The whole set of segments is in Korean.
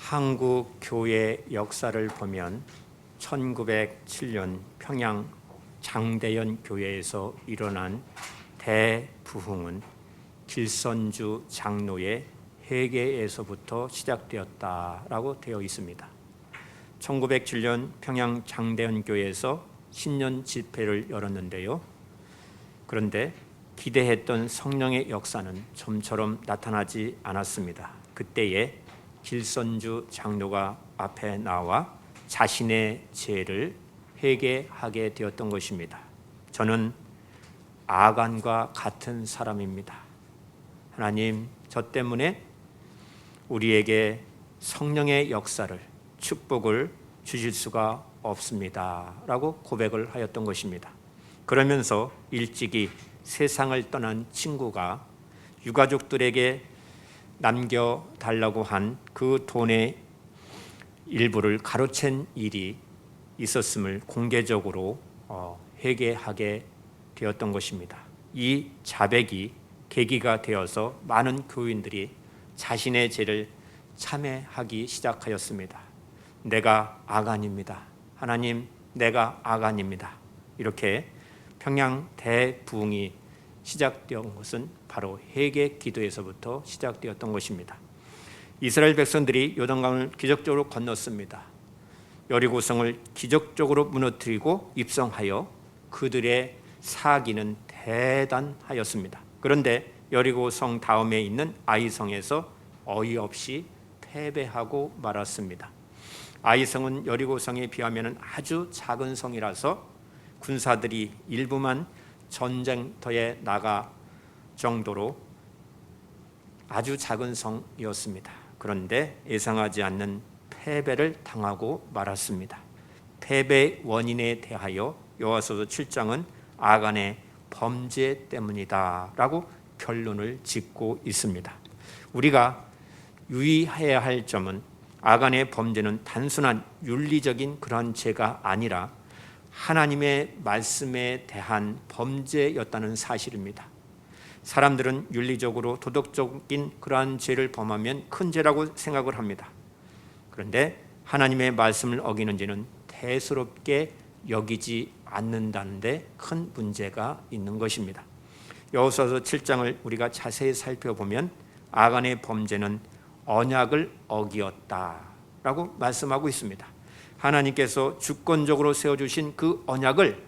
한국 교회 역사를 보면 1907년 평양 장대연 교회에서 일어난 대부흥은 길선주 장로의 회개에서부터 시작되었다라고 되어 있습니다. 1907년 평양 장대연 교회에서 신년 집회를 열었는데요. 그런데 기대했던 성령의 역사는 좀처럼 나타나지 않았습니다. 그때에 길선주 장로가 앞에 나와 자신의 죄를 회개하게 되었던 것입니다. 저는 아간과 같은 사람입니다. 하나님, 저 때문에 우리에게 성령의 역사를, 축복을 주실 수가 없습니다 라고 고백을 하였던 것입니다. 그러면서 일찍이 세상을 떠난 친구가 유가족들에게 남겨달라고 한 그 돈의 일부를 가로챈 일이 있었음을 공개적으로 회개하게 되었던 것입니다. 이 자백이 계기가 되어서 많은 교인들이 자신의 죄를 참회하기 시작하였습니다. 내가 아간입니다. 하나님, 내가 아간입니다. 이렇게 평양 대부흥이 시작된 것은 바로 회개 기도에서부터 시작되었던 것입니다. 이스라엘 백성들이 요단강을 기적적으로 건넜습니다. 여리고성을 기적적으로 무너뜨리고 입성하여 그들의 사기는 대단하였습니다. 그런데 여리고성 다음에 있는 아이성에서 어이없이 패배하고 말았습니다. 아이성은 여리고성에 비하면 아주 작은 성이라서 군사들이 일부만 전쟁터에 나가 정도로 아주 작은 성이었습니다. 그런데 예상하지 않는 패배를 당하고 말았습니다. 패배 원인에 대하여 여호와서 7장은 아간의 범죄 때문이다 라고 결론을 짓고 있습니다. 우리가 유의해야 할 점은 아간의 범죄는 단순한 윤리적인 그런 죄가 아니라 하나님의 말씀에 대한 범죄였다는 사실입니다. 사람들은 윤리적으로 도덕적인 그러한 죄를 범하면 큰 죄라고 생각을 합니다. 그런데 하나님의 말씀을 어기는 죄는 대수롭게 여기지 않는다는 데 큰 문제가 있는 것입니다. 여호수아서 7장을 우리가 자세히 살펴보면 아간의 범죄는 언약을 어기었다라고 말씀하고 있습니다. 하나님께서 주권적으로 세워주신 그 언약을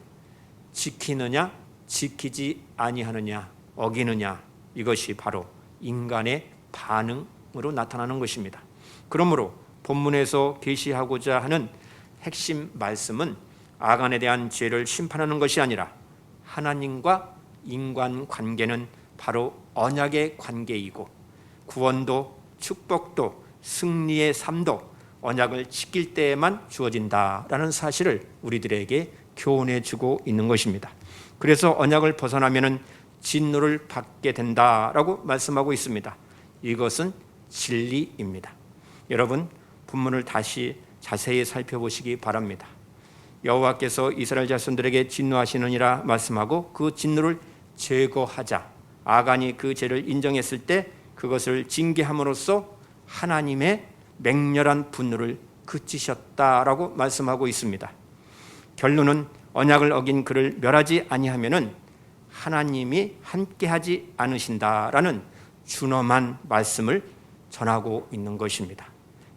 지키느냐 지키지 아니하느냐 어기느냐, 이것이 바로 인간의 반응으로 나타나는 것입니다. 그러므로 본문에서 계시하고자 하는 핵심 말씀은 아간에 대한 죄를 심판하는 것이 아니라 하나님과 인간 관계는 바로 언약의 관계이고 구원도 축복도 승리의 삶도 언약을 지킬 때에만 주어진다라는 사실을 우리들에게 교훈해 주고 있는 것입니다. 그래서 언약을 벗어나면은 진노를 받게 된다라고 말씀하고 있습니다. 이것은 진리입니다. 여러분, 본문을 다시 자세히 살펴보시기 바랍니다. 여호와께서 이스라엘 자손들에게 진노하시느니라 말씀하고 그 진노를 제거하자 아간이 그 죄를 인정했을 때 그것을 징계함으로써 하나님의 맹렬한 분노를 그치셨다라고 말씀하고 있습니다. 결론은 언약을 어긴 그를 멸하지 아니하면은 하나님이 함께하지 않으신다라는 준엄한 말씀을 전하고 있는 것입니다.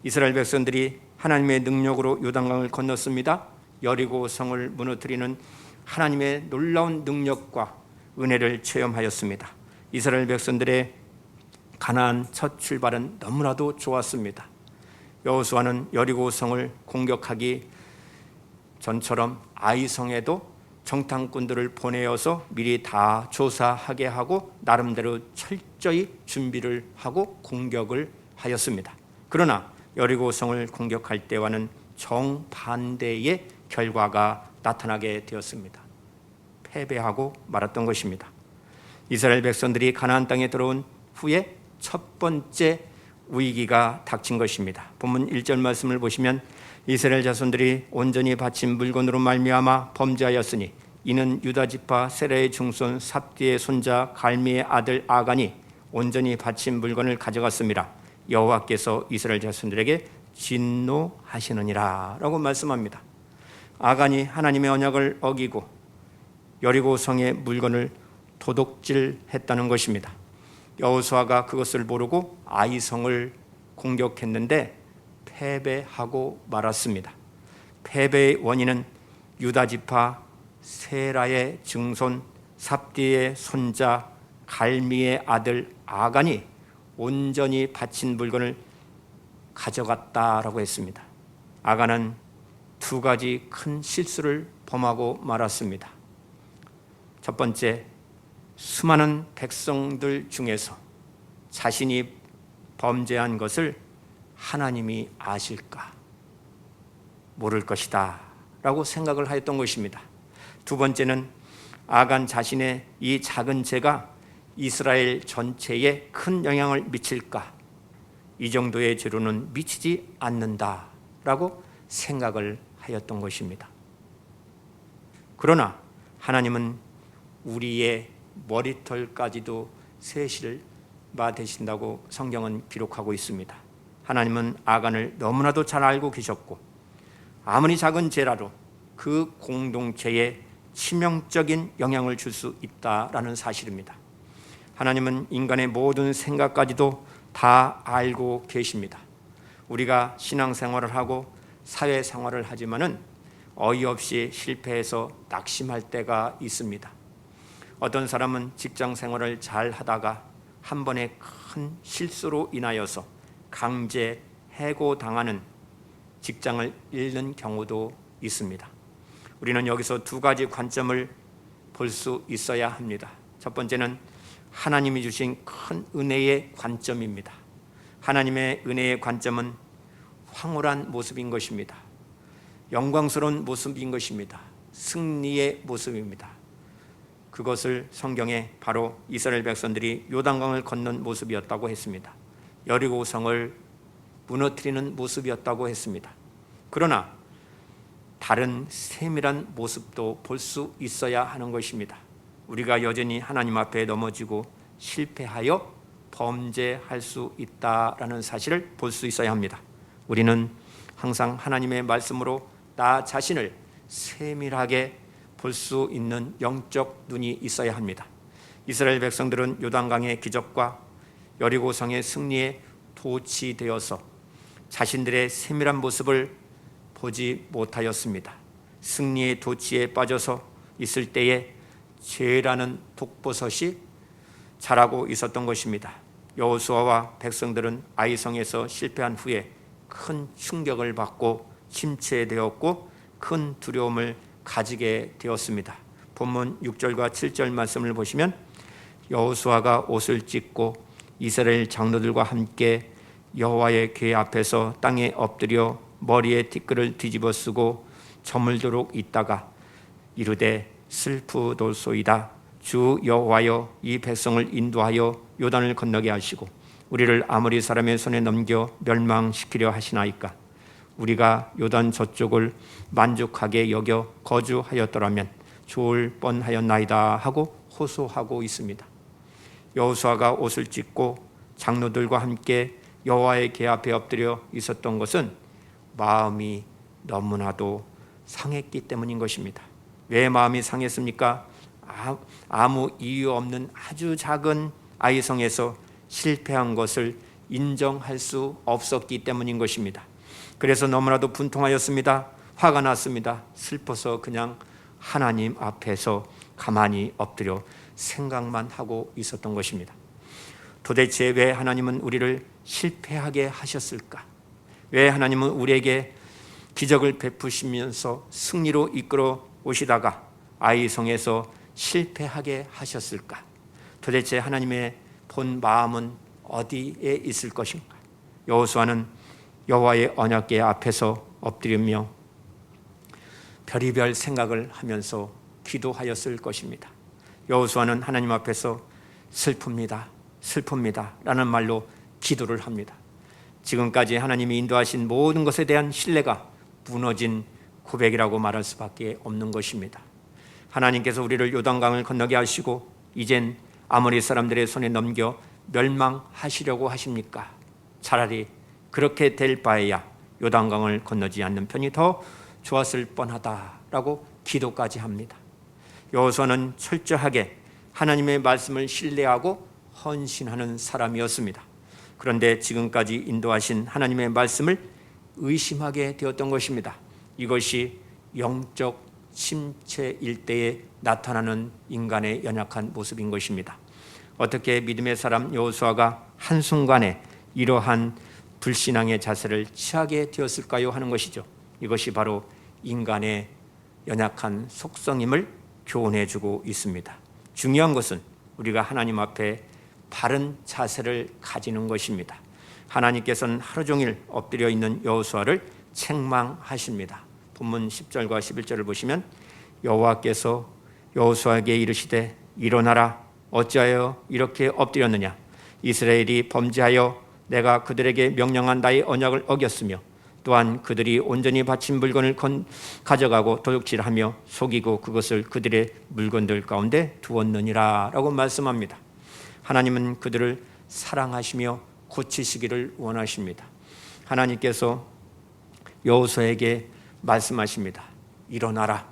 이스라엘 백성들이 하나님의 능력으로 요단강을 건넜습니다. 여리고 성을 무너뜨리는 하나님의 놀라운 능력과 은혜를 체험하였습니다. 이스라엘 백성들의 가나안 첫 출발은 너무나도 좋았습니다. 여호수아는 여리고 성을 공격하기 전처럼 아이성에도 정탐꾼들을 보내어서 미리 다 조사하게 하고 나름대로 철저히 준비를 하고 공격을 하였습니다. 그러나 여리고성을 공격할 때와는 정반대의 결과가 나타나게 되었습니다. 패배하고 말았던 것입니다. 이스라엘 백성들이 가나안 땅에 들어온 후에 첫 번째 위기가 닥친 것입니다. 본문 1절 말씀을 보시면 이스라엘 자손들이 온전히 바친 물건으로 말미암아 범죄하였으니 이는 유다 지파 세라의 중손 삽디의 손자 갈미의 아들 아간이 온전히 바친 물건을 가져갔습니다. 여호와께서 이스라엘 자손들에게 진노하시느니라 라고 말씀합니다. 아간이 하나님의 언약을 어기고 여리고성의 물건을 도둑질했다는 것입니다. 여호수아가 그것을 모르고 아이성을 공격했는데 패배하고 말았습니다. 패배의 원인은 유다 지파 세라의 증손 삽디의 손자 갈미의 아들 아간이 온전히 바친 물건을 가져갔다라고 했습니다. 아간은 두 가지 큰 실수를 범하고 말았습니다. 첫 번째, 수많은 백성들 중에서 자신이 범죄한 것을 하나님이 아실까? 모를 것이다 라고 생각을 하였던 것입니다. 두 번째는 아간 자신의 이 작은 죄가 이스라엘 전체에 큰 영향을 미칠까? 이 정도의 죄로는 미치지 않는다라고 생각을 하였던 것입니다. 그러나 하나님은 우리의 머리털까지도 세시를 마되신다고 성경은 기록하고 있습니다. 하나님은 아간을 너무나도 잘 알고 계셨고 아무리 작은 죄라도 그 공동체에 치명적인 영향을 줄 수 있다라는 사실입니다. 하나님은 인간의 모든 생각까지도 다 알고 계십니다. 우리가 신앙생활을 하고 사회생활을 하지만은 어이없이 실패해서 낙심할 때가 있습니다. 어떤 사람은 직장생활을 잘 하다가 한 번의 큰 실수로 인하여서 강제 해고당하는 직장을 잃는 경우도 있습니다. 우리는 여기서 두 가지 관점을 볼 수 있어야 합니다. 첫 번째는 하나님이 주신 큰 은혜의 관점입니다. 하나님의 은혜의 관점은 황홀한 모습인 것입니다. 영광스러운 모습인 것입니다. 승리의 모습입니다. 그것을 성경에 바로 이스라엘 백성들이 요단강을 건넌 모습이었다고 했습니다. 여리고성을 무너뜨리는 모습이었다고 했습니다. 그러나 다른 세밀한 모습도 볼 수 있어야 하는 것입니다. 우리가 여전히 하나님 앞에 넘어지고 실패하여 범죄할 수 있다라는 사실을 볼 수 있어야 합니다. 우리는 항상 하나님의 말씀으로 나 자신을 세밀하게 볼 수 있는 영적 눈이 있어야 합니다. 이스라엘 백성들은 요단강의 기적과 여리고성의 승리에 도취되어서 자신들의 세밀한 모습을 보지 못하였습니다. 승리의 도취에 빠져서 있을 때에 죄라는 독버섯이 자라고 있었던 것입니다. 여호수아와 백성들은 아이성에서 실패한 후에 큰 충격을 받고 침체되었고 큰 두려움을 가지게 되었습니다. 본문 6절과 7절 말씀을 보시면 여호수아가 옷을 찢고 이스라엘 장로들과 함께 여호와의 궤 앞에서 땅에 엎드려 머리에 티끌을 뒤집어 쓰고 저물도록 있다가 이르되 슬프도소이다. 주 여호와여 이 백성을 인도하여 요단을 건너게 하시고 우리를 아모리 사람의 손에 넘겨 멸망시키려 하시나이까. 우리가 요단 저쪽을 만족하게 여겨 거주하였더라면 좋을 뻔하였나이다 하고 호소하고 있습니다. 여호수아가 옷을 찢고 장로들과 함께 여호와의 궤 앞에 엎드려 있었던 것은 마음이 너무나도 상했기 때문인 것입니다. 왜 마음이 상했습니까? 아무 이유 없는 아주 작은 아이성에서 실패한 것을 인정할 수 없었기 때문인 것입니다. 그래서 너무나도 분통하였습니다. 화가 났습니다. 슬퍼서 그냥 하나님 앞에서 가만히 엎드려 생각만 하고 있었던 것입니다. 도대체 왜 하나님은 우리를 실패하게 하셨을까? 왜 하나님은 우리에게 기적을 베푸시면서 승리로 이끌어 오시다가 아이성에서 실패하게 하셨을까? 도대체 하나님의 본 마음은 어디에 있을 것인가? 여호수아는 여호와의 언약궤 앞에서 엎드리며 별의별 생각을 하면서 기도하였을 것입니다. 여호수아는 하나님 앞에서 슬픕니다 라는 말로 기도를 합니다. 지금까지 하나님이 인도하신 모든 것에 대한 신뢰가 무너진 고백이라고 말할 수밖에 없는 것입니다. 하나님께서 우리를 요단강을 건너게 하시고 이젠 아모리 사람들의 손에 넘겨 멸망하시려고 하십니까? 차라리 그렇게 될 바에야 요단강을 건너지 않는 편이 더 좋았을 뻔하다라고 기도까지 합니다. 여호수아는 철저하게 하나님의 말씀을 신뢰하고 헌신하는 사람이었습니다. 그런데 지금까지 인도하신 하나님의 말씀을 의심하게 되었던 것입니다. 이것이 영적 침체일 때에 나타나는 인간의 연약한 모습인 것입니다. 어떻게 믿음의 사람 여호수아가 한순간에 이러한 불신앙의 자세를 취하게 되었을까요? 하는 것이죠. 이것이 바로 인간의 연약한 속성임을 교훈해주고 있습니다. 중요한 것은 우리가 하나님 앞에 바른 자세를 가지는 것입니다. 하나님께서는 하루 종일 엎드려 있는 여호수아를 책망하십니다. 본문 10절과 11절을 보시면 여호와께서 여호수아에게 이르시되 일어나라 어찌하여 이렇게 엎드렸느냐 이스라엘이 범죄하여 내가 그들에게 명령한 나의 언약을 어겼으며 또한 그들이 온전히 바친 물건을 가져가고 도둑질하며 속이고 그것을 그들의 물건들 가운데 두었느니라 라고 말씀합니다. 하나님은 그들을 사랑하시며 고치시기를 원하십니다. 하나님께서 여호수아에게 말씀하십니다. 일어나라.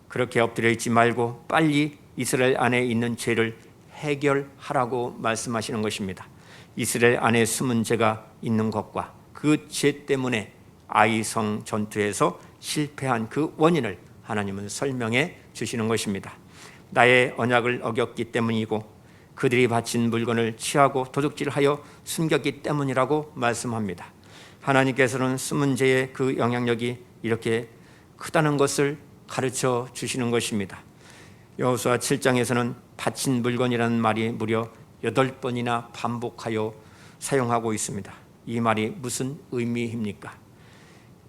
그렇게 엎드려 있지 말고 빨리 이스라엘 안에 있는 죄를 해결하라고 말씀하시는 것입니다. 이스라엘 안에 숨은 죄가 있는 것과 그 죄 때문에 아이성 전투에서 실패한 그 원인을 하나님은 설명해 주시는 것입니다. 나의 언약을 어겼기 때문이고 그들이 바친 물건을 취하고 도둑질하여 숨겼기 때문이라고 말씀합니다. 하나님께서는 숨은 죄의 그 영향력이 이렇게 크다는 것을 가르쳐 주시는 것입니다. 여호수아 7장에서는 바친 물건이라는 말이 무려 8번이나 반복하여 사용하고 있습니다. 이 말이 무슨 의미입니까?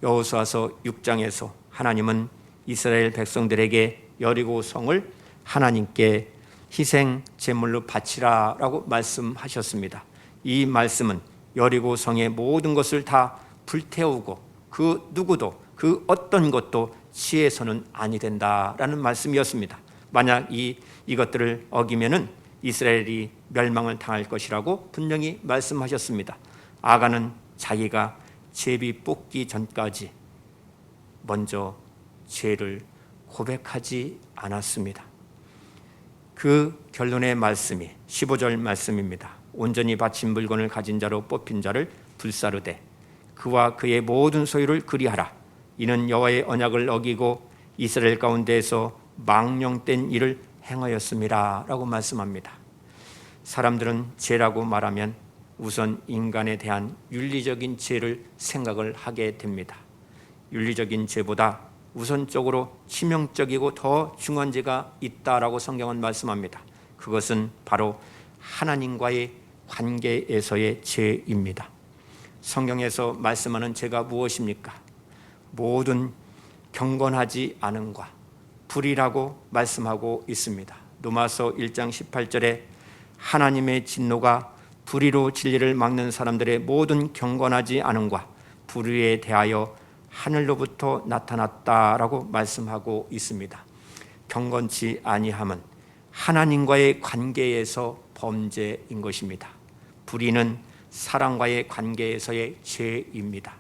여호수아서 6장에서 하나님은 이스라엘 백성들에게 여리고 성을 하나님께 희생 제물로 바치라라고 말씀하셨습니다. 이 말씀은 여리고 성의 모든 것을 다 불태우고 그 누구도 그 어떤 것도 취해서는 아니 된다라는 말씀이었습니다. 만약 이것들을 어기면은 이스라엘이 멸망을 당할 것이라고 분명히 말씀하셨습니다. 아간은 자기가 제비 뽑기 전까지 먼저 죄를 고백하지 않았습니다. 그 결론의 말씀이 15절 말씀입니다. 온전히 바친 물건을 가진 자로 뽑힌 자를 불사르되 그와 그의 모든 소유를 그리하라. 이는 여호와의 언약을 어기고 이스라엘 가운데에서 망령된 일을 행하였습니다 라고 말씀합니다. 사람들은 죄라고 말하면 우선 인간에 대한 윤리적인 죄를 생각을 하게 됩니다. 윤리적인 죄보다 우선적으로 치명적이고 더 중한 죄가 있다라고 성경은 말씀합니다. 그것은 바로 하나님과의 관계에서의 죄입니다. 성경에서 말씀하는 죄가 무엇입니까? 모든 경건하지 않음과 불의라고 말씀하고 있습니다. 로마서 1장 18절에 하나님의 진노가 불의로 진리를 막는 사람들의 모든 경건하지 않음과 불의에 대하여 하늘로부터 나타났다라고 말씀하고 있습니다. 경건치 아니함은 하나님과의 관계에서 범죄인 것입니다. 불의는 사람과의 관계에서의 죄입니다.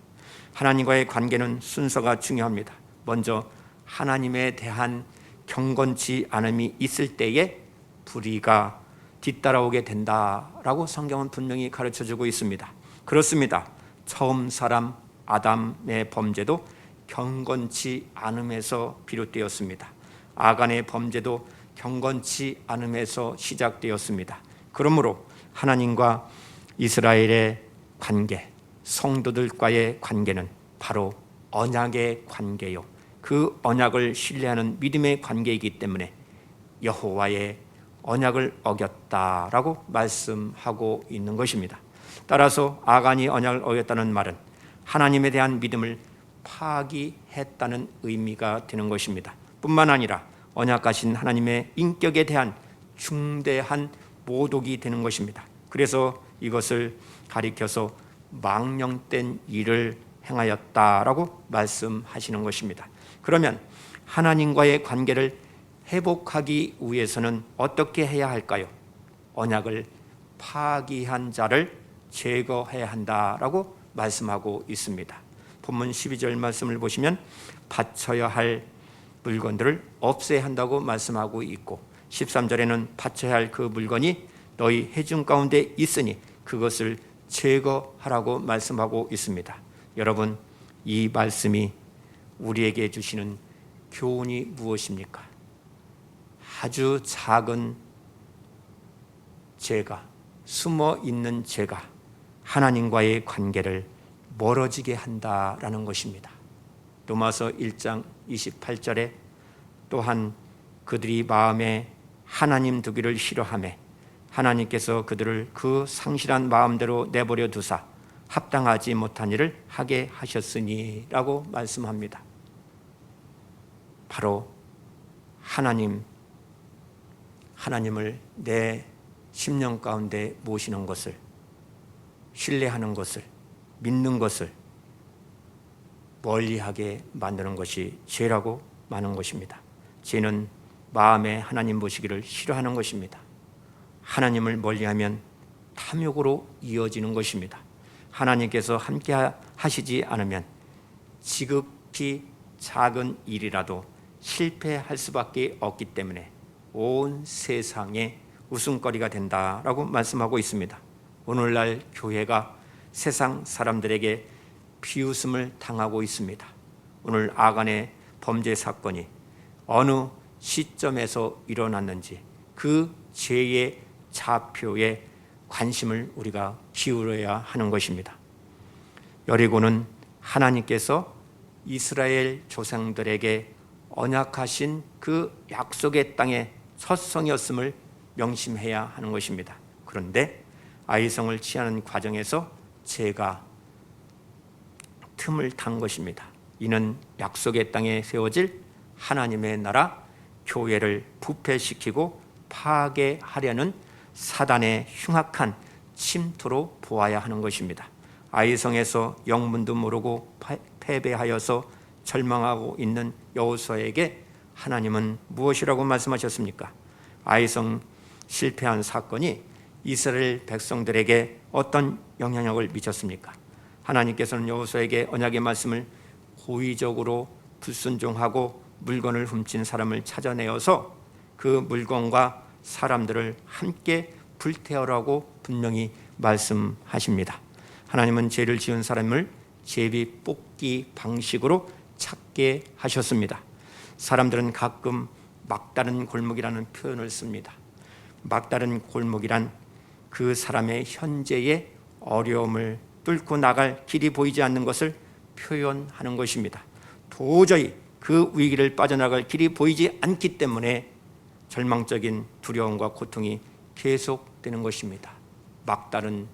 하나님과의 관계는 순서가 중요합니다. 먼저 하나님에 대한 경건치 않음이 있을 때에 불의가 뒤따라오게 된다라고 성경은 분명히 가르쳐주고 있습니다. 그렇습니다. 처음 사람 아담의 범죄도 경건치 않음에서 비롯되었습니다. 아간의 범죄도 경건치 않음에서 시작되었습니다. 그러므로 하나님과 이스라엘의 관계, 성도들과의 관계는 바로 언약의 관계요. 그 언약을 신뢰하는 믿음의 관계이기 때문에 여호와의 언약을 어겼다라고 말씀하고 있는 것입니다. 따라서 아간이 언약을 어겼다는 말은 하나님에 대한 믿음을 파기했다는 의미가 되는 것입니다. 뿐만 아니라 언약하신 하나님의 인격에 대한 중대한 모독이 되는 것입니다. 그래서 이것을 가리켜서 망령된 일을 행하였다라고 말씀하시는 것입니다. 그러면 하나님과의 관계를 회복하기 위해서는 어떻게 해야 할까요? 언약을 파기한 자를 제거해야 한다라고 말씀하고 있습니다. 본문 12절 말씀을 보시면 바쳐야 할 물건들을 없애야 한다고 말씀하고 있고, 13절에는 바쳐야 할 그 물건이 너희 회중 가운데 있으니 그것을 제거하라고 말씀하고 있습니다. 여러분, 이 말씀이 우리에게 주시는 교훈이 무엇입니까? 아주 작은 죄가, 숨어 있는 죄가 하나님과의 관계를 멀어지게 한다라는 것입니다. 로마서 1장 28절에 또한 그들이 마음에 하나님 두기를 싫어하며 하나님께서 그들을 그 상실한 마음대로 내버려 두사 합당하지 못한 일을 하게 하셨으니 라고 말씀합니다. 바로 하나님을 내 심령 가운데 모시는 것을, 신뢰하는 것을, 믿는 것을 멀리하게 만드는 것이 죄라고 말하는 것입니다. 죄는 마음에 하나님 모시기를 싫어하는 것입니다. 하나님을 멀리하면 탐욕으로 이어지는 것입니다. 하나님께서 함께 하시지 않으면 지극히 작은 일이라도 실패할 수밖에 없기 때문에 온 세상에 웃음거리가 된다라고 말씀하고 있습니다. 오늘날 교회가 세상 사람들에게 비웃음을 당하고 있습니다. 오늘 아간의 범죄 사건이 어느 시점에서 일어났는지 그 죄의 좌표에 관심을 우리가 기울여야 하는 것입니다. 여리고는 하나님께서 이스라엘 조상들에게 언약하신 그 약속의 땅의 첫 성이었음을 명심해야 하는 것입니다. 그런데 아이성을 취하는 과정에서 죄가 틈을 탄 것입니다. 이는 약속의 땅에 세워질 하나님의 나라 교회를 부패시키고 파괴하려는 사단의 흉악한 침투로 보아야 하는 것입니다. 아이성에서 영문도 모르고 패배하여서 절망하고 있는 여호수아에게 하나님은 무엇이라고 말씀하셨습니까? 아이성 실패한 사건이 이스라엘 백성들에게 어떤 영향력을 미쳤습니까? 하나님께서는 여호수아에게 언약의 말씀을 고의적으로 불순종하고 물건을 훔친 사람을 찾아내어서 그 물건과 사람들을 함께 불태우라고 분명히 말씀하십니다. 하나님은 죄를 지은 사람을 제비 뽑기 방식으로 찾게 하셨습니다. 사람들은 가끔 막다른 골목이라는 표현을 씁니다. 막다른 골목이란 그 사람의 현재의 어려움을 뚫고 나갈 길이 보이지 않는 것을 표현하는 것입니다. 도저히 그 위기를 빠져나갈 길이 보이지 않기 때문에 절망적인 두려움과 고통이 계속되는 것입니다. 막다른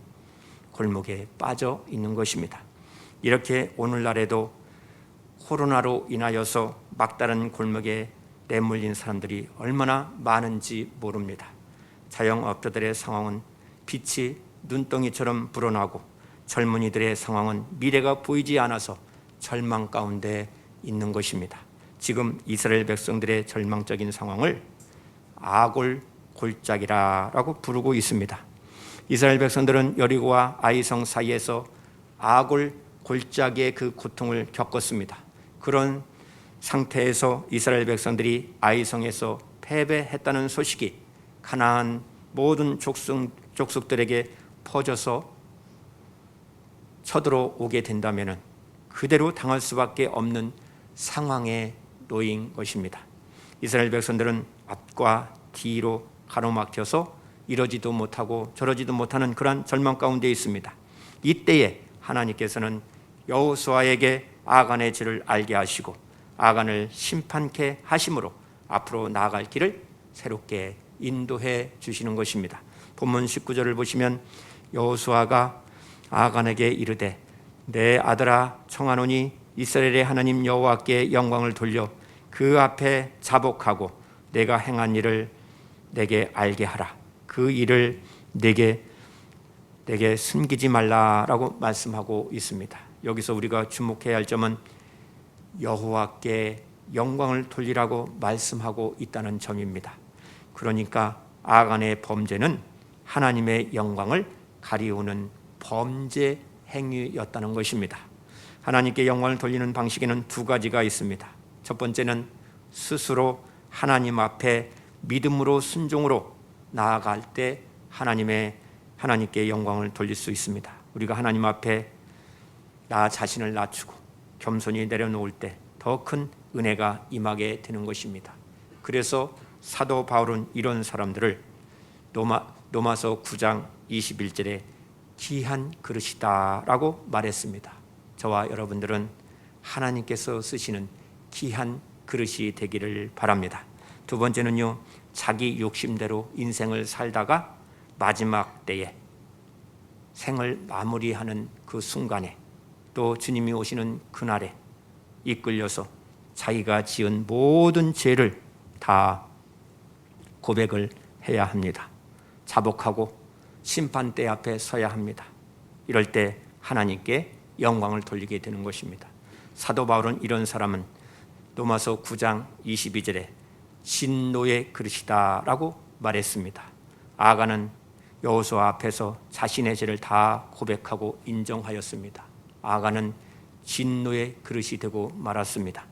골목에 빠져 있는 것입니다. 이렇게 오늘날에도 코로나로 인하여서 막다른 골목에 내몰린 사람들이 얼마나 많은지 모릅니다. 자영업자들의 상황은 빛이 눈덩이처럼 불어나고 젊은이들의 상황은 미래가 보이지 않아서 절망 가운데 있는 것입니다. 지금 이스라엘 백성들의 절망적인 상황을 아골 골짜기라고 부르고 있습니다. 이스라엘 백성들은 여리고와 아이성 사이에서 아골 골짜기의 그 고통을 겪었습니다. 그런 상태에서 이스라엘 백성들이 아이성에서 패배했다는 소식이 가나안 모든 족속들에게 퍼져서 쳐들어오게 된다면 그대로 당할 수밖에 없는 상황에 놓인 것입니다. 이스라엘 백성들은 앞과 뒤로 가로막혀서 이러지도 못하고 저러지도 못하는 그러한 절망 가운데 있습니다. 이때에 하나님께서는 여호수아에게 아간의 죄를 알게 하시고 아간을 심판케 하심으로 앞으로 나아갈 길을 새롭게 인도해 주시는 것입니다. 본문 19절을 보시면 여호수아가 아간에게 이르되 내 아들아 청하노니 이스라엘의 하나님 여호와께 영광을 돌려 그 앞에 자복하고 내가 행한 일을 내게 알게 하라. 그 일을 내게 숨기지 말라라고 말씀하고 있습니다. 여기서 우리가 주목해야 할 점은 여호와께 영광을 돌리라고 말씀하고 있다는 점입니다. 그러니까 아간의 범죄는 하나님의 영광을 가리우는 범죄 행위였다는 것입니다. 하나님께 영광을 돌리는 방식에는 두 가지가 있습니다. 첫 번째는 스스로 하나님 앞에 믿음으로 순종으로 나아갈 때 하나님께 영광을 돌릴 수 있습니다. 우리가 하나님 앞에 나 자신을 낮추고 겸손히 내려놓을 때 더 큰 은혜가 임하게 되는 것입니다. 그래서 사도 바울은 이런 사람들을 로마서 9장 21절에 귀한 그릇이다 라고 말했습니다. 저와 여러분들은 하나님께서 쓰시는 귀한 그릇이 되기를 바랍니다. 두 번째는요, 자기 욕심대로 인생을 살다가 마지막 때에 생을 마무리하는 그 순간에 또 주님이 오시는 그날에 이끌려서 자기가 지은 모든 죄를 다 고백을 해야 합니다. 자복하고 심판대 앞에 서야 합니다. 이럴 때 하나님께 영광을 돌리게 되는 것입니다. 사도 바울은 이런 사람은 로마서 9장 22절에 진노의 그릇이다 라고 말했습니다. 아가는 여호수아 앞에서 자신의 죄를 다 고백하고 인정하였습니다. 아가는 진노의 그릇이 되고 말았습니다.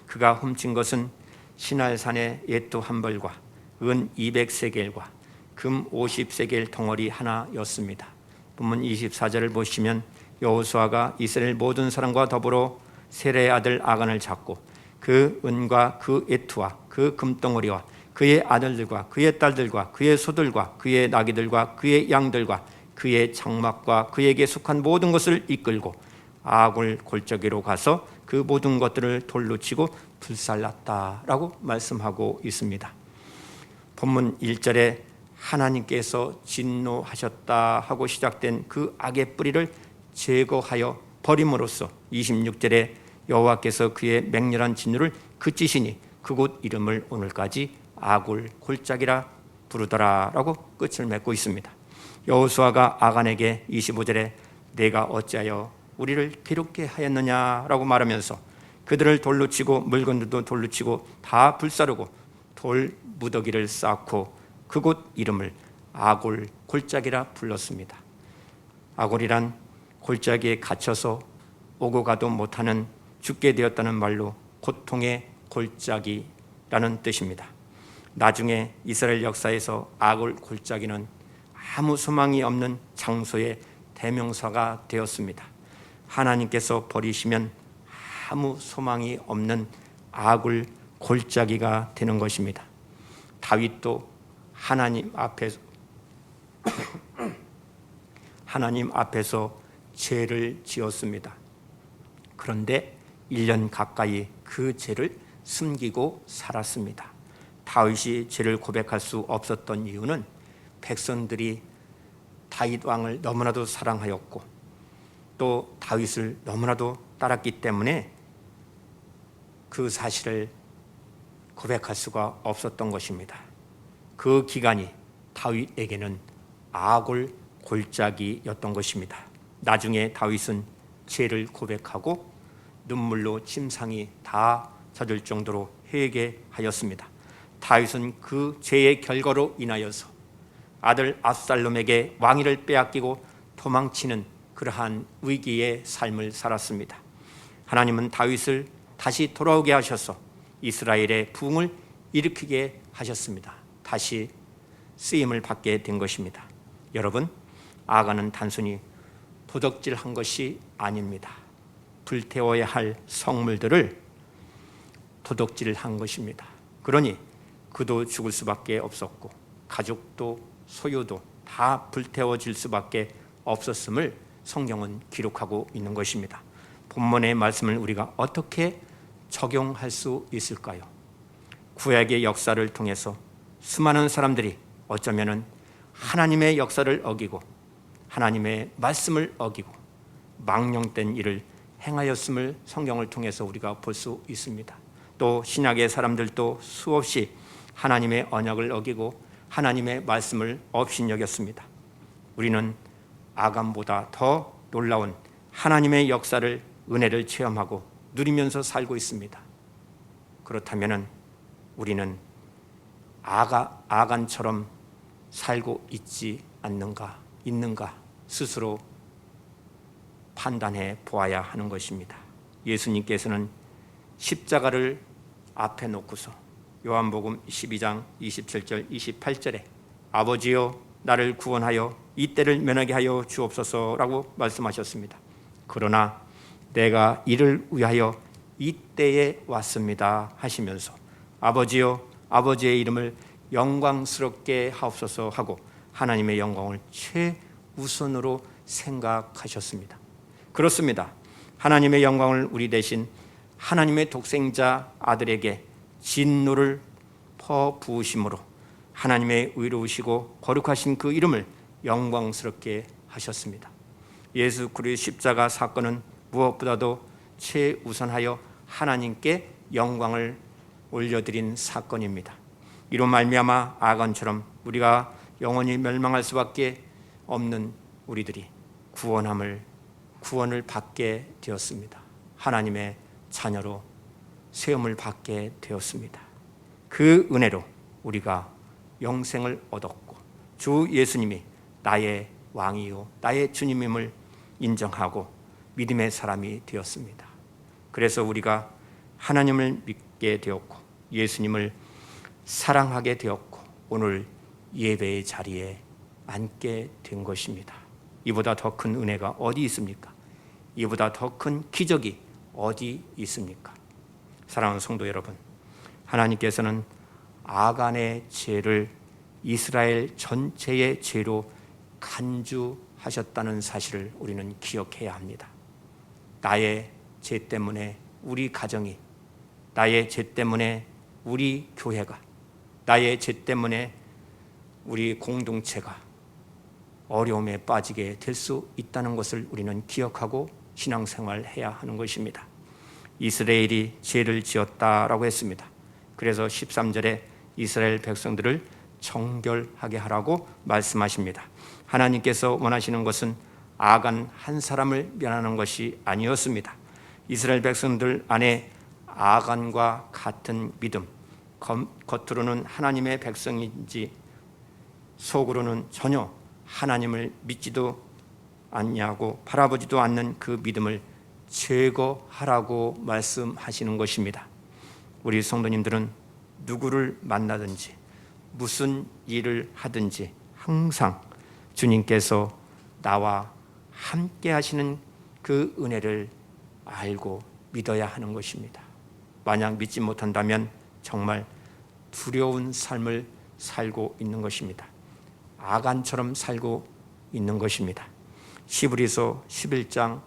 그가 훔친 것은 시날산의 옛도 한 벌과 은 200세겔과 금 50세겔 덩어리 하나였습니다. 본문 24절을 보시면 여호수아가 이스라엘 모든 사람과 더불어 셀의 아들 아간을 잡고 그 은과 그 에투와 그 금덩어리와 그의 아들들과 그의 딸들과 그의 소들과 그의 나귀들과 그의 양들과 그의 장막과 그에게 속한 모든 것을 이끌고 아굴 골짜기로 가서 그 모든 것들을 돌로 치고 불살랐다라고 말씀하고 있습니다. 본문 1절에 하나님께서 진노하셨다 하고 시작된 그 악의 뿌리를 제거하여 버림으로써 26절에 여호와께서 그의 맹렬한 진노를 그치시니 그곳 이름을 오늘까지 아굴 골짜기라 부르더라라고 끝을 맺고 있습니다. 여호수아가 아간에게 25절에 내가 어찌하여 우리를 괴롭게 하였느냐라고 말하면서 그들을 돌로 치고 물건들도 돌로 치고 다 불사르고 돌 무더기를 쌓고 그곳 이름을 아골 골짜기라 불렀습니다. 아골이란 골짜기에 갇혀서 오고 가도 못하는 죽게 되었다는 말로 고통의 골짜기라는 뜻입니다. 나중에 이스라엘 역사에서 아골 골짜기는 아무 소망이 없는 장소의 대명사가 되었습니다. 하나님께서 버리시면 아무 소망이 없는 아굴 골짜기가 되는 것입니다. 다윗도 하나님 앞에서 죄를 지었습니다. 그런데 1년 가까이 그 죄를 숨기고 살았습니다. 다윗이 죄를 고백할 수 없었던 이유는 백성들이 다윗 왕을 너무나도 사랑하였고 또 다윗을 너무나도 따랐기 때문에 그 사실을 고백할 수가 없었던 것입니다. 그 기간이 다윗에게는 아골 골짜기였던 것입니다. 나중에 다윗은 죄를 고백하고 눈물로 침상이 다 젖을 정도로 회개하였습니다. 다윗은 그 죄의 결과로 인하여서 아들 압살롬에게 왕위를 빼앗기고 도망치는 그러한 위기의 삶을 살았습니다. 하나님은 다윗을 다시 돌아오게 하셔서 이스라엘의 부흥을 일으키게 하셨습니다. 다시 쓰임을 받게 된 것입니다. 여러분, 아간은 단순히 도적질한 것이 아닙니다. 불태워야 할 성물들을 도적질한 것입니다. 그러니 그도 죽을 수밖에 없었고 가족도 소유도 다 불태워질 수밖에 없었음을 성경은 기록하고 있는 것입니다. 본문의 말씀을 우리가 어떻게 적용할 수 있을까요? 구약의 역사를 통해서 수많은 사람들이 어쩌면은 하나님의 역사를 어기고 하나님의 말씀을 어기고 망령된 일을 행하였음을 성경을 통해서 우리가 볼 수 있습니다. 또 신약의 사람들도 수없이 하나님의 언약을 어기고 하나님의 말씀을 업신여겼습니다. 우리는 아간보다 더 놀라운 하나님의 역사를 은혜를 체험하고 누리면서 살고 있습니다. 그렇다면 우리는 아간처럼 살고 있는가 스스로 판단해 보아야 하는 것입니다. 예수님께서는 십자가를 앞에 놓고서 요한복음 12장 27절 28절에 아버지여 나를 구원하여 이 때를 면하게 하여 주옵소서라고 말씀하셨습니다. 그러나 내가 이를 위하여 이 때에 왔습니다 하시면서 아버지여 아버지의 이름을 영광스럽게 하옵소서 하고 하나님의 영광을 최우선으로 생각하셨습니다. 그렇습니다. 하나님의 영광을 우리 대신 하나님의 독생자 아들에게 진노를 퍼부으심으로 하나님의 의로우시고 거룩하신 그 이름을 영광스럽게 하셨습니다. 예수 그리스도의 십자가 사건은 무엇보다도 최우선하여 하나님께 영광을 올려드린 사건입니다. 이로 말미암아 아간처럼 우리가 영원히 멸망할 수밖에 없는 우리들이 구원을 받게 되었습니다. 하나님의 자녀로 세움을 받게 되었습니다. 그 은혜로 우리가 영생을 얻었고 주 예수님이 나의 왕이요 나의 주님임을 인정하고 믿음의 사람이 되었습니다. 그래서 우리가 하나님을 믿게 되었고 예수님을 사랑하게 되었고 오늘 예배의 자리에 앉게 된 것입니다. 이보다 더 큰 은혜가 어디 있습니까? 이보다 더 큰 기적이 어디 있습니까? 사랑하는 성도 여러분, 하나님께서는 아간의 죄를 이스라엘 전체의 죄로 간주하셨다는 사실을 우리는 기억해야 합니다. 나의 죄 때문에 우리 가정이, 나의 죄 때문에 우리 교회가, 나의 죄 때문에 우리 공동체가 어려움에 빠지게 될 수 있다는 것을 우리는 기억하고 신앙생활해야 하는 것입니다. 이스라엘이 죄를 지었다라고 했습니다. 그래서 13절에 이스라엘 백성들을 정결하게 하라고 말씀하십니다. 하나님께서 원하시는 것은 아간 한 사람을 면하는 것이 아니었습니다. 이스라엘 백성들 안에 아간과 같은 믿음, 겉으로는 하나님의 백성인지 속으로는 전혀 하나님을 믿지도 않냐고 바라보지도 않는 그 믿음을 제거하라고 말씀하시는 것입니다. 우리 성도님들은 누구를 만나든지 무슨 일을 하든지 항상 주님께서 나와 함께 하시는 그 은혜를 알고 믿어야 하는 것입니다. 만약 믿지 못한다면 정말 두려운 삶을 살고 있는 것입니다. 아간처럼 살고 있는 것입니다. 히브리서 11장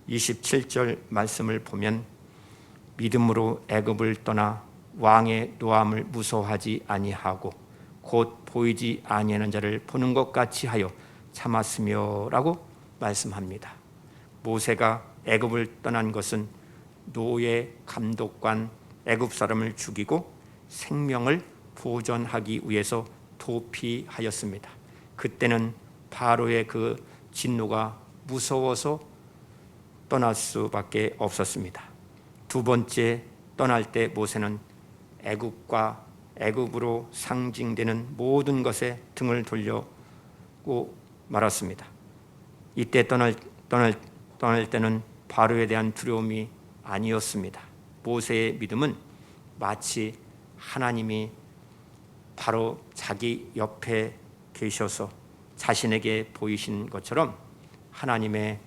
27절 말씀을 보면 믿음으로 애굽을 떠나 왕의 노함을 무서워하지 아니하고 곧 보이지 아니하는 자를 보는 것 같이 하여 참았으며라고 말씀합니다. 모세가 애굽을 떠난 것은 노예 감독관 애굽 사람을 죽이고 생명을 보존하기 위해서 도피하였습니다. 그때는 바로의 그 진노가 무서워서 떠날 수밖에 없었습니다. 두 번째 떠날 때 모세는 애굽으로 상징되는 모든 것에 등을 돌려고 말았습니다. 이때 떠날 때는 바로에 대한 두려움이 아니었습니다. 모세의 믿음은 마치 하나님이 바로 자기 옆에 계셔서 자신에게 보이신 것처럼 하나님의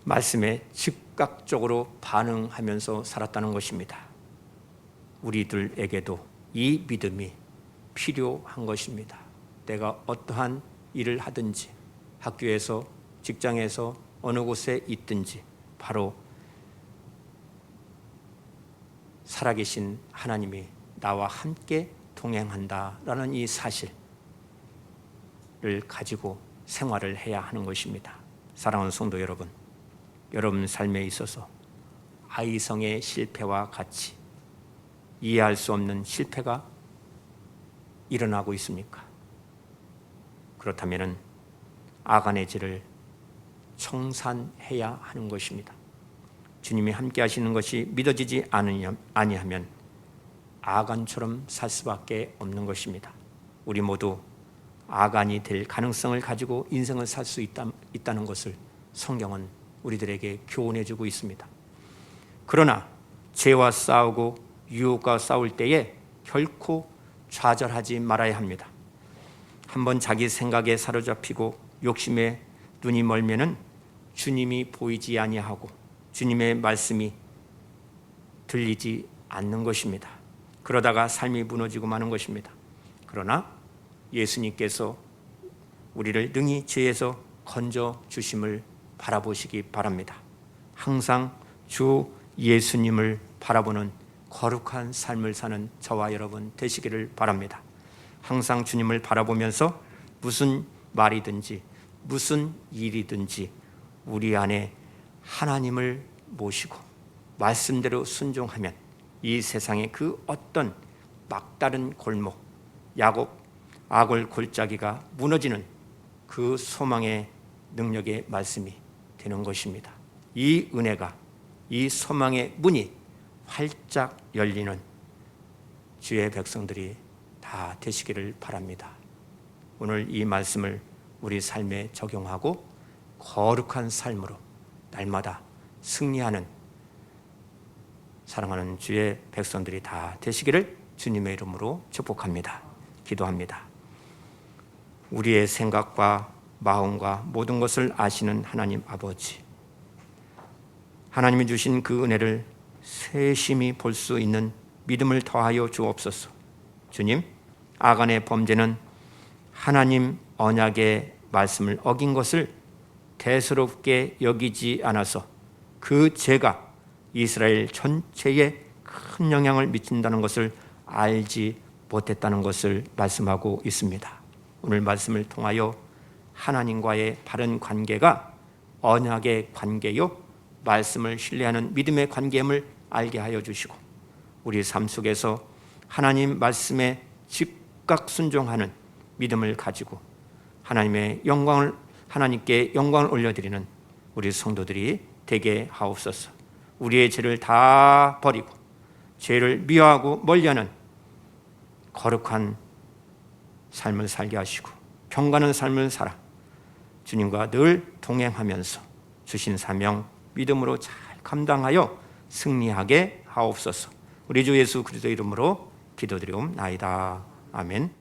말씀에 즉각적으로 반응하면서 살았다는 것입니다. 우리들에게도 이 믿음이 필요한 것입니다. 내가 어떠한 일을 하든지 학교에서 직장에서 어느 곳에 있든지 바로 살아계신 하나님이 나와 함께 동행한다라는 이 사실을 가지고 생활을 해야 하는 것입니다. 사랑하는 성도 여러분, 여러분 삶에 있어서 아이성의 실패와 같이 이해할 수 없는 실패가 일어나고 있습니까? 그렇다면 아간의 죄를 청산해야 하는 것입니다. 주님이 함께 하시는 것이 믿어지지 아니하면 아간처럼 살 수밖에 없는 것입니다. 우리 모두 아간이 될 가능성을 가지고 인생을 살 수 있다는 것을 성경은 우리들에게 교훈해 주고 있습니다. 그러나 죄와 싸우고 유혹과 싸울 때에 결코 좌절하지 말아야 합니다. 한번 자기 생각에 사로잡히고 욕심에 눈이 멀면은 주님이 보이지 아니하고 주님의 말씀이 들리지 않는 것입니다. 그러다가 삶이 무너지고 마는 것입니다. 그러나 예수님께서 우리를 능히 죄에서 건져 주심을 바라보시기 바랍니다. 항상 주 예수님을 바라보는 거룩한 삶을 사는 저와 여러분 되시기를 바랍니다. 항상 주님을 바라보면서 무슨 말이든지 무슨 일이든지 우리 안에 하나님을 모시고 말씀대로 순종하면 이 세상의 그 어떤 막다른 골목, 악을 골짜기가 무너지는 그 소망의 능력의 말씀이 되는 것입니다. 이 은혜가, 이 소망의 문이 활짝 열리는 주의 백성들이 다 되시기를 바랍니다. 오늘 이 말씀을 우리 삶에 적용하고 거룩한 삶으로 날마다 승리하는 사랑하는 주의 백성들이 다 되시기를 주님의 이름으로 축복합니다. 기도합니다. 우리의 생각과 마음과 모든 것을 아시는 하나님 아버지, 하나님이 주신 그 은혜를 세심히 볼 수 있는 믿음을 더하여 주옵소서. 주님, 아간의 범죄는 하나님 언약의 말씀을 어긴 것을 대수롭게 여기지 않아서 그 죄가 이스라엘 전체에 큰 영향을 미친다는 것을 알지 못했다는 것을 말씀하고 있습니다. 오늘 말씀을 통하여 하나님과의 바른 관계가 언약의 관계요, 말씀을 신뢰하는 믿음의 관계임을 알게 하여 주시고 우리 삶 속에서 하나님 말씀에 즉각 순종하는 믿음을 가지고 하나님께 영광을 올려드리는 우리 성도들이 되게 하옵소서. 우리의 죄를 다 버리고 죄를 미워하고 멀리하는 거룩한 삶을 살게 하시고 경건한 삶을 살아 주님과 늘 동행하면서 주신 사명 믿음으로 잘 감당하여 승리하게 하옵소서. 우리 주 예수 그리스도 이름으로 기도드리옵나이다. 아멘.